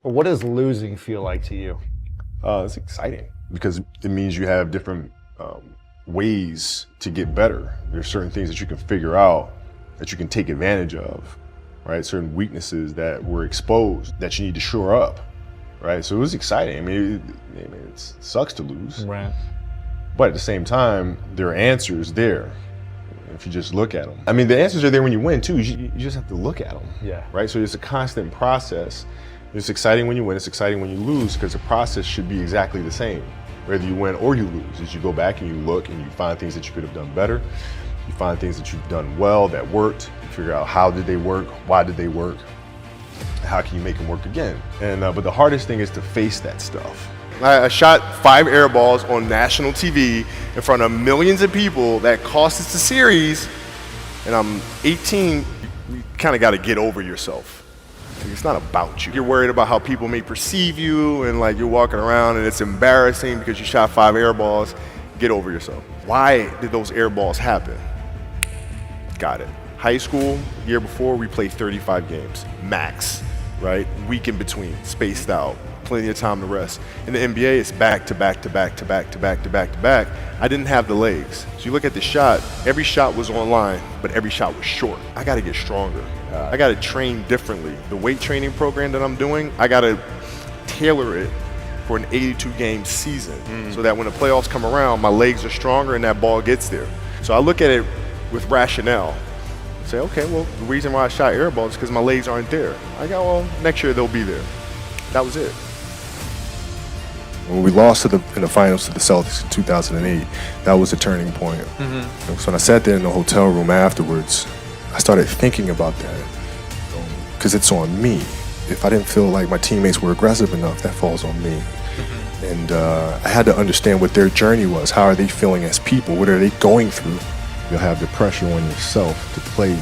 What does losing feel like to you? It's exciting because it means you have different ways to get better. There's certain things that you can figure out that you can take advantage of, right? Certain weaknesses that were exposed that you need to shore up, right? So it was exciting. I mean, it sucks to lose, Right. but at the same time, there are answers there if you just look at them. I mean, the answers are there when you win too. You just have to look at them, Yeah. right? So it's a constant process. It's exciting when you win, it's exciting when you lose, because the process should be exactly the same, whether you win or you lose. As you go back and you look and you find things that you could have done better, you find things that you've done well that worked, you figure out how did they work, why did they work, how can you make them work again? And but the hardest thing is to face that stuff. I shot 5 air balls on national TV in front of millions of people that cost us the series, and I'm 18. You kind of got to get over yourself. It's not about you. You're worried about how people may perceive you, and like you're walking around and it's embarrassing because you shot 5 air balls. Get over yourself. Why did those air balls happen? Got it. High school, year before, we played 35 games, max, right? Week in between, spaced out, plenty of time to rest. In the NBA, it's back to back to back to back to back to back to back. I didn't have the legs. So you look at the shot, every shot was online, but every shot was short. I gotta get stronger. I gotta train differently. The weight training program that I'm doing, I gotta tailor it for an 82-game season so that when the playoffs come around, my legs are stronger and that ball gets there. So I look at it with rationale. Say, okay, well, the reason why I shot air balls is because my legs aren't there. I go, well, next year they'll be there. That was it. When we lost in the finals to the Celtics in 2008, that was a turning point. So when I sat there in the hotel room afterwards, I started thinking about that, because it's on me. If I didn't feel like my teammates were aggressive enough, that falls on me. And I had to understand what their journey was. How are they feeling as people? What are they going through? You'll have the pressure on yourself to play,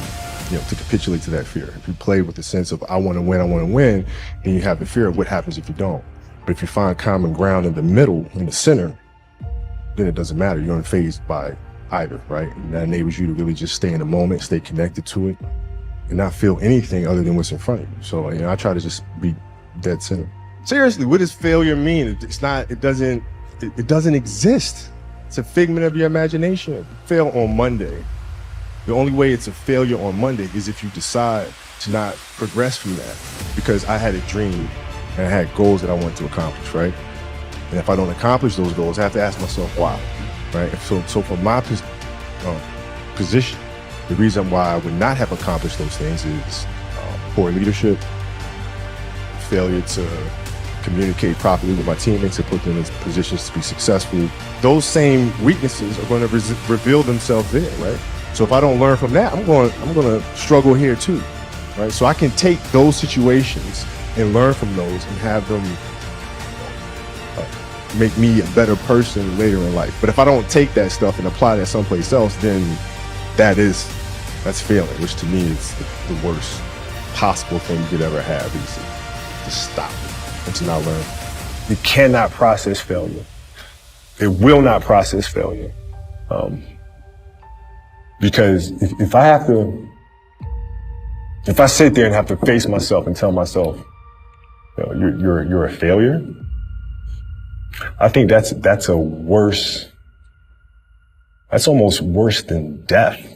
to capitulate to that fear. If you play with the sense of I want to win, then you have the fear of what happens if you don't. But if you find common ground in the middle, in the center, then it doesn't matter. You're unfazed by either, right? And that enables you to really just stay in the moment, stay connected to it, and not feel anything other than what's in front of you. So, I try to just be dead center. Seriously, what does failure mean? It doesn't exist. It's a figment of your imagination. Fail on Monday. The only way it's a failure on Monday is if you decide to not progress from that. Because I had a dream and I had goals that I wanted to accomplish, right? And if I don't accomplish those goals, I have to ask myself why, right? So from my position, the reason why I would not have accomplished those things is poor leadership, failure to communicate properly with my teammates and put them in positions to be successful. Those same weaknesses are going to reveal themselves there, right? So if I don't learn from that, I'm going to struggle here too, right? So I can take those situations and learn from those and have them make me a better person later in life. But if I don't take that stuff and apply that someplace else, then that's failing, which to me is the worst possible thing you could ever have, is to stop it and to not learn. You cannot process failure. It will not process failure. Because if I sit there and have to face myself and tell myself, you're a failure, I think that's almost worse than death.